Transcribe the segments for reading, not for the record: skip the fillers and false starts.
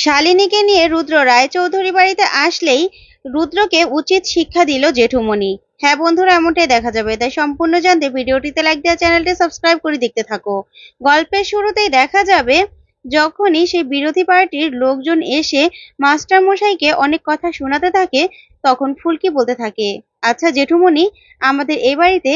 শালিনীকে নিয়ে রুদ্র রায়চৌধুরী বাড়িতে আসলেই রুদ্রকে উচিত শিক্ষা দিল জেঠুমনি। হ্যাঁ বন্ধুরা, এমনটাই দেখা যাবে। তাই সম্পূর্ণ জানতে ভিডিওটিতে লাইক দেওয়া, চ্যানেলটি সাবস্ক্রাইব করে দেখতে থাকো। গল্পের শুরুতেই দেখা যাবে যখনই সেই বিরোধী পার্টির লোকজন এসে মাস্টার মশাইকে অনেক কথা শোনাতে থাকে, তখন ফুলকি বলতে থাকে, আচ্ছা জেঠুমনি, আমাদের এই বাড়িতে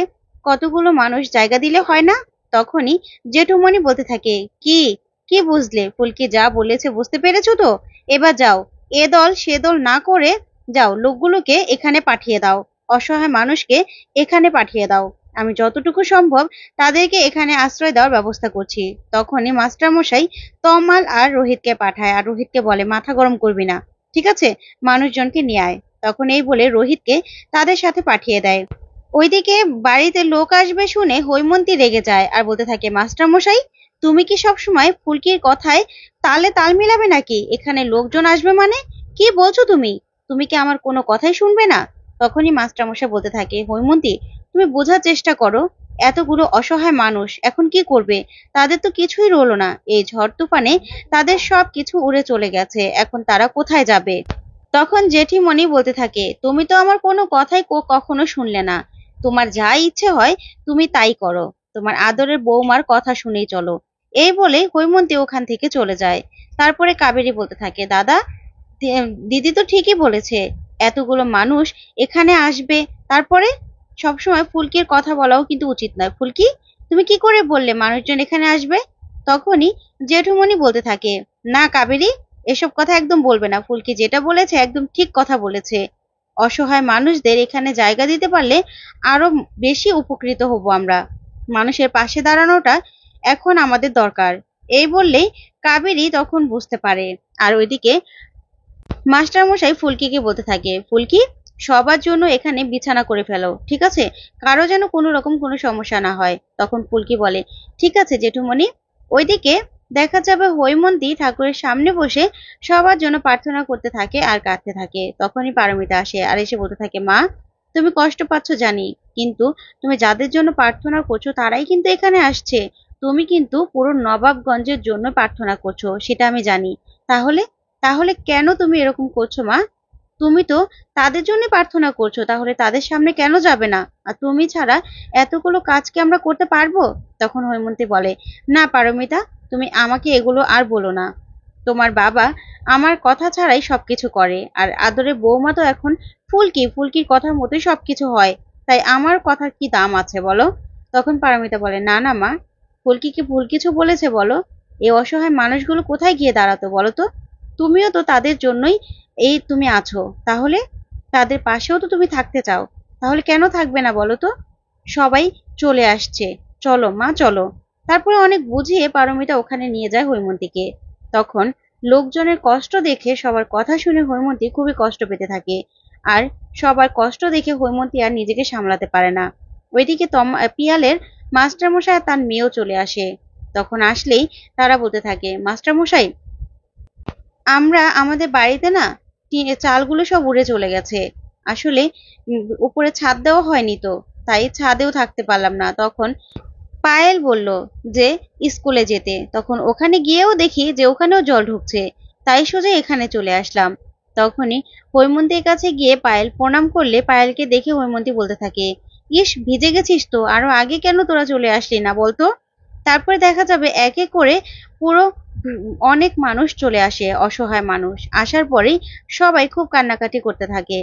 কতগুলো মানুষ জায়গা দিলে হয় না? তখনই জেঠুমনি বলতে থাকে, কি কি বুঝলে? ফুলকি যা বলেছে বুঝতে পেরেছো তো? এবার যাও, এ দল সে দল না করে যাও, লোকগুলোকে এখানে পাঠিয়ে দাও, অসহায় মানুষকে এখানে পাঠিয়ে দাও। আমি যতটুকু সম্ভব তাদেরকে এখানে আশ্রয় দেওয়ার ব্যবস্থা করছি। তখনই মাস্টার মশাই তমাল আর রোহিতকে পাঠায়, আর রোহিতকে বলে, মাথা গরম করবি না, ঠিক আছে, মানুষজনকে নিয়ে আয়। তখন এই বলে রোহিতকে তাদের সাথে পাঠিয়ে দেয়। ওইদিকে বাড়িতে লোক আসবে শুনে হৈমন্তী রেগে যায় আর বলতে থাকে, মাস্টার মশাই, তুমি কি সব সময় ফুলকির কথায় তালে তাল মিলাবে নাকি? এখানে লোকজন আসবে মানে কি বলছো তুমি? তুমি কি আমার কোনো কথাই শুনবে না? তখনই মাস্টার মশাই বলতে থাকে, হৈমন্তী, তুমি বোঝার চেষ্টা করো, এতগুলো অসহায় মানুষ এখন কি করবে? তাদের তো কিছুই রইলো না, এই ঝড় তুফানে তাদের সব কিছু উড়ে চলে গেছে, এখন তারা কোথায় যাবে? তখন জেঠিমণি বলতে থাকে, তুমি তো আমার কোনো কথাই কখনো শুনলে না, তোমার যা ইচ্ছে হয় তুমি তাই করো, তোমার আদরের বৌমার কথা শুনেই চলো। এই বলে হৈমন্তী ওখান থেকে চলে যায়। তারপরে কাবেরী বলতে থাকে, দাদা, দিদি তো ঠিকই বলেছে, এতগুলো মানুষ এখানে আসবে, তারপরে সবসময় ফুলকির কথা বলাও কিন্তু উচিত নয়। ফুলকি, তুমি কি করে বললে মানুষজন এখানে আসবে? তখনই জেঠুমনি বলতে থাকে, না কাবেরী, এসব কথা একদম বলবে না, ফুলকি যেটা বলেছে একদম ঠিক কথা বলেছে। অসহায় মানুষদের এখানে জায়গা দিতে পারলে আরো বেশি উপকৃত হব আমরা। মানুষের পাশে দাঁড়ানোটা এখন আমাদের দরকার। এই বললেই কাবেরী তখন বুঝতে পারে। আর ওইদিকে মাস্টার মশাই ফুলকিকে বলতে থাকে, ফুলকি, সবার জন্য এখানে বিছানা করে ফেলো, ঠিক আছে, কারো যেন কোনো রকম কোনো সমস্যা না হয়। তখন ফুলকি বলে, ঠিক আছে জেঠুমনি। ওইদিকে দেখা যাবে হৈমন্তী ঠাকুরের সামনে বসে সবার জন্য প্রার্থনা করতে থাকে আর কাঁদতে থাকে। তখনই পারমিতা আসে আর এসে বলতে থাকে, মা, তুমি কষ্ট পাচ্ছ জানি, কিন্তু তুমি যাদের জন্য প্রার্থনা করছো তারাই কিন্তু এখানে আসছে। তুমি কিন্তু পুরো নবাবগঞ্জের জন্য প্রার্থনা করছো, সেটা আমি জানি। তাহলে তাহলে কেন তুমি এরকম করছো মা? তুমি তো তাদের জন্য প্রার্থনা করছো, তাহলে তাদের সামনে কেন যাবে না? আর তুমি ছাড়া এতগুলো কাজ কি আমরা করতে পারবো? তখন হৈমন্তী বলে, না পারমিতা, তুমি আমাকে এগুলো আর বলো না। তোমার বাবা আমার কথা ছাড়াই সবকিছু করে, আর আদরে বৌমা তো এখন ফুলকি, ফুলকির কথার মতোই সবকিছু হয়, তাই আমার কথার কি দাম আছে বলো? তখন পারমিতা বলে, না না মা, ফুলকি কি ভুল কিছু বলেছে বলো? এই অসহায় মানুষগুলো কোথায় গিয়ে দাঁড়াতো বলো তো? তুমিও তো তাদের জন্যই এই তুমি আছো, তাহলে তাদের পাশেও তো তুমি থাকতে চাও, তাহলে কেন থাকবে না বলো তো? সবাই চলে আসছে, চলো মা চলো। তারপরে অনেক বুঝিয়ে পারমিতা ওখানে নিয়ে যায় হৈমন্তীকে। তখন লোকজনের কষ্ট দেখে, সবার কথা শুনে হৈমন্তী খুবই কষ্ট পেতে থাকে। আর সবার কষ্ট দেখে হৈমন্তী আর নিজেকে সামলাতে পারে না। ওইদিকে পিয়ালের মাস্টারমশাই আর তার মেয়েও চলে আসে। তখন আসলেই তারা বলতে থাকে, মাস্টারমশাই, আমরা আমাদের বাড়িতে না চালগুলো সব উড়ে চলে গেছে। আসলে উপরে ছাদ দেওয়া হয়নি তো, তাই ছাদেও থাকতে পারলাম না। তখন পায়েল বলল যে স্কুলে যেতে, তখন ওখানে গিয়েও দেখি যে ওখানেও জল ঢুকছে, তাই সোজা এখানে চলে আসলাম। তখনই হৈমন্তীর কাছে গিয়ে পায়েল প্রণাম করলে পায়েলকে দেখে হৈমন্তী বলতে থাকে, ইস, ভিজে গেছিস তো, আরো আগে কেন তোরা চলে আসলি না বলতো? তারপরে দেখা যাবে এক এক করে পুরো অনেক মানুষ চলে আসে, অসহায় মানুষ আসার পরেই সবাই খুব কান্নাকাটি করতে থাকে।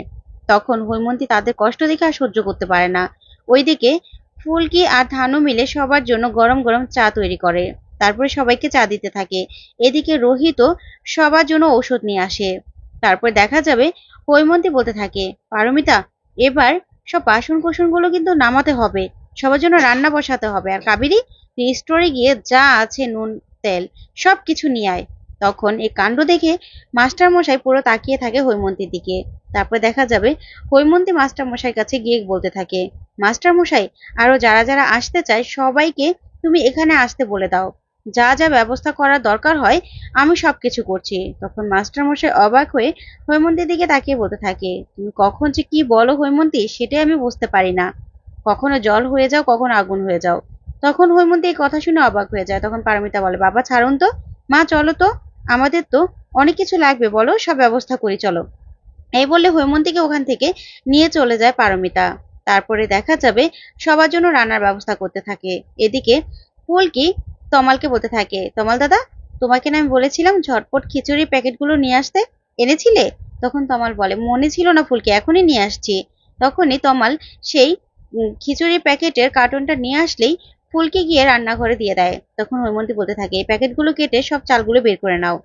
তখন হৈমন্তী তাদের কষ্ট দেখে আর সহ্য করতে পারে না। ওইদিকে ফুলকি আর ধানু মিলে সবার জন্য গরম গরম চা তৈরি করে, তারপরে সবাইকে চা দিতে থাকে। এদিকে রোহিতও সবার জন্য ঔষধ নিয়ে আসে। তারপর দেখা যাবে হৈমন্তী বলতে থাকে, পারমিতা, এবার সব বাসন কোসন গুলো কিন্তু নামাতে হবে, সবার জন্য রান্না বসাতে হবে। আর কাবেরী, তুই স্টোরে গিয়ে যা আছে নুন তেল সবকিছু নিয়ে আয়। তখন এই কাণ্ড দেখে মাস্টার মশাই পুরো তাকিয়ে থাকে হৈমন্তীর দিকে। তারপর দেখা যাবে হৈমন্তী মাস্টার মশাই কাছে গিয়ে বলতে থাকে, মাস্টার মশাই, আরো যারা যারা আসতে চায় সবাইকে তুমি এখানে আসতে বলে দাও, যা যা ব্যবস্থা করার দরকার হয় আমি সবকিছু করছি। তখন মাস্টার মশাই অবাক হয়ে হৈমন্তীর দিকে তাকিয়ে বলতে থাকে, তুমি কখন যে কি বলো হৈমন্তী, সেটাই আমি বুঝতে পারি না, কখনো জল হয়ে যাও, কখনো আগুন হয়ে যাও। তখন হৈমন্তী এই কথা শুনে অবাক হয়ে যায়। তখন পারমিতা বলে, বাবা ছাড়ুন তো, মা চলো তো, আমাদের তো অনেক কিছু লাগবে, বলো, সব ব্যবস্থা করি, চলো। এই বলে হৈমন্তীকে ওখান থেকে নিয়ে চলে যায় পারমিতা। তারপরে দেখা যাবে সবার জন্য রান্নার ব্যবস্থা করতে থাকে। এদিকে ফুলকি তমালকে বলতে থাকে, তমাল দাদা, তোমাকে না আমি বলেছিলাম ঝটপট খিচুড়ির প্যাকেটগুলো নিয়ে আসতে, এনেছিলে? তখন তমাল বলে, মনে ছিল না ফুলকি, এখনই নিয়ে আসছি। তখনই তমাল সেই খিচুড়ির প্যাকেটের কার্টনটা নিয়ে আসলেই ফুলকি গিয়ে রান্নাঘরে দিয়ে দেয়। তখন হৈমন্তী বলতে থাকে, এই প্যাকেটগুলো কেটে সব চালগুলো বের করে নাও।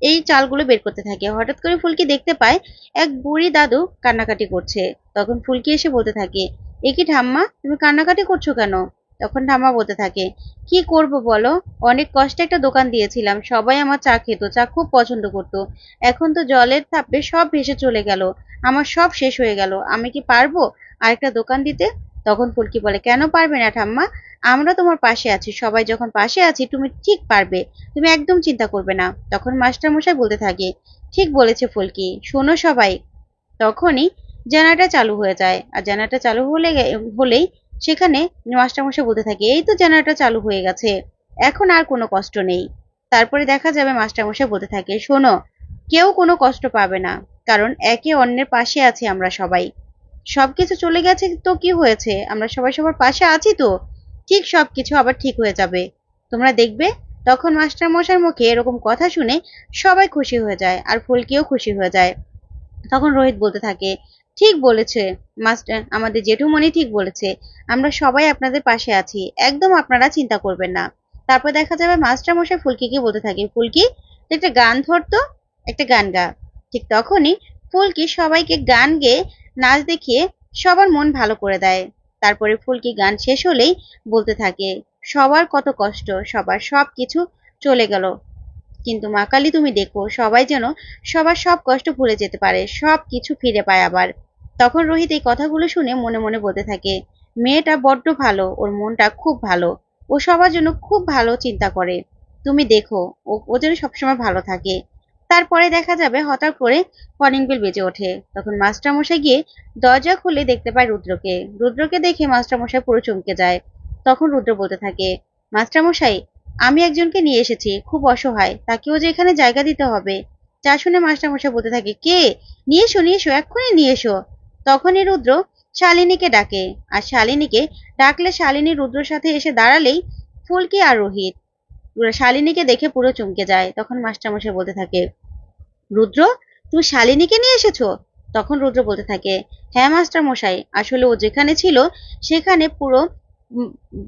এই চালগুলো বের করতে থাকে। হঠাৎ করে ফুলকি দেখতে পায় এক বুড়ি দাদু কান্নাকাটি করছে। তখন ফুলকি এসে বলতে থাকে, এ কি ঠাম্মা, তুমি কান্নাকাটি করছো কেন? তখন ঠাম্মা বলতে থাকে, কি করব বলো, অনেক কষ্টে একটা দোকান দিয়েছিলাম, সবাই আমার চা খেত, চা খুব পছন্দ করতো। এখন তো জলের তাপে সব ভেসে চলে গেল, আমার সব শেষ হয়ে গেল, আমি কি পারবো আরেকটা দোকান দিতে? তখন ফুলকি বলে, কেন পারবে না ঠাম্মা, আমরা তোমার পাশে আছি, সবাই যখন পাশে আছি তুমি ঠিক পারবে, তুমি একদম চিন্তা করবে না। তখন মাস্টার মশাই বলতে থাকে, ঠিক বলেছে ফুলকি, শোনো সবাই। তখনই জানালাটা চালু হয়ে যায়, আর জানালাটা চালু হলেই সেখানে মাস্টারমশাই বলতে থাকে, এই তো জানালাটা চালু হয়ে গেছে, এখন আর কোনো কষ্ট নেই। তারপরে দেখা যাবে মাস্টারমশাই বলতে থাকে, শোনো, কেউ কোনো কষ্ট পাবে না, কারণ একে অন্যের পাশে আছি আমরা সবাই। সবকিছু চলে গেছে তো কি হয়েছে, আমরা সবাই সবার পাশে আছি তো, ঠিক সবকিছু আবার ঠিক হয়ে যাবে, তোমরা দেখবে। তখন মাস্টার মশাইয়ের মুখে এরকম কথা শুনে সবাই খুশি হয়ে যায়, আর ফুলকিও খুশি হয়ে যায়। তখন রোহিত বলতে থাকে, ঠিক বলেছে মাস্টার, আমাদের জেঠুমণি ঠিক বলেছে, আমরা সবাই আপনাদের পাশে আছি, একদম আপনারা চিন্তা করবেন না। তারপর দেখা যাবে মাস্টার মশাই ফুলকিকে বলতে থাকে, ফুলকি, তুই একটা গান ধরতো, একটা গান গা। ঠিক তখনই ফুলকি সবাইকে গান গেয়ে নাচ দেখিয়ে সবার মন ভালো করে দেয়। তারপরে ফুলকি গান শেষ হলেই বলতে থাকে, সবার কত কষ্ট, সবার সব কিছু চলে গেল, কিন্তু মা কালী তুমি দেখো, সবাই যেন সবার সব কষ্ট ভুলে যেতে পারে, সব কিছু ফিরে পায় আবার। তখন রোহিত এই কথাগুলো শুনে মনে মনে বলতে থাকে, মেয়েটা বড্ড ভালো, ওর মনটা খুব ভালো, ও সবার জন্য খুব ভালো চিন্তা করে, তুমি দেখো, ও যেন সবসময় ভালো থাকে। তারপরে দেখা যাবে হঠাৎ করে কলিং বেল বেজে ওঠে। তখন মাস্টার মশাই গিয়ে দরজা খুলে দেখতে পায় রুদ্রকে। রুদ্রকে দেখে মাস্টার মশাই পুরো চমকে যায়। তখন রুদ্র বলতে থাকে, মাস্টার মশাই, আমি একজনকে নিয়ে এসেছি, খুব অসহায়, তাকেও যে এখানে জায়গা দিতে হবে। যা শুনে মাস্টার মশাই বলতে থাকে, কে? নিয়ে এসো, নিয়ে এসো, এক্ষুনি নিয়ে এসো। তখনই রুদ্র শালিনীকে ডাকে, আর শালিনীকে ডাকলে শালিনী রুদ্রর সাথে এসে দাঁড়ালেই ফুলকি আর রোহিত শালিনীকে দেখে পুরো চমকে যায়। তখন মাস্টার মশাই বলতে থাকে, রুদ্র, তুমি শালিনীকে নিয়ে এসেছো? তখন রুদ্র বলতে থাকে, হ্যাঁ মাস্টার মশাই, আসলে ও যেখানে ছিল সেখানে পুরো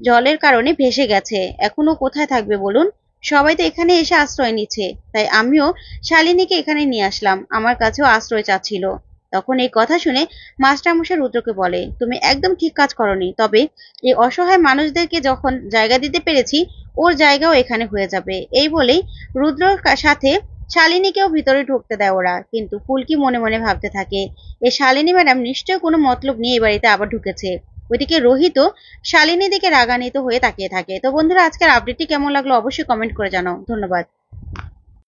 জলের কারণে ভেসে গেছে, এখন ও কোথায় থাকবে বলুন, সবাই তো এখানে এসে আশ্রয় নিচ্ছে, তাই আমিও শালিনীকে এখানে নিয়ে আসলাম, আমার কাছেও আশ্রয় চাচ্ছিল। তখন এই কথা শুনে মাস্টার মশাই রুদ্রকে বলে, তুমি একদম ঠিক কাজ করনি, তবে এই অসহায় মানুষদেরকে যখন জায়গা দিতে পেরেছি, ওর জায়গাও এখানে হয়ে যাবে। এই বলেই রুদ্রর সাথে শালিনীকেও ভিতরে ঢুকতে দেয় ওরা। কিন্তু ফুলকি মনে মনে ভাবতে থাকে, এই শালিনী ম্যাডাম নিশ্চয় কোনো মতলব নিয়ে এই বাড়িতে আবার ঢুকেছে। ওইদিকে রোহিতও শালিনীর দিকে রাগান্বিত হয়ে তাকিয়ে থাকে। তো বন্ধুরা, আজকের আপডেটটি কেমন লাগলো অবশ্যই কমেন্ট করে জানাও। ধন্যবাদ।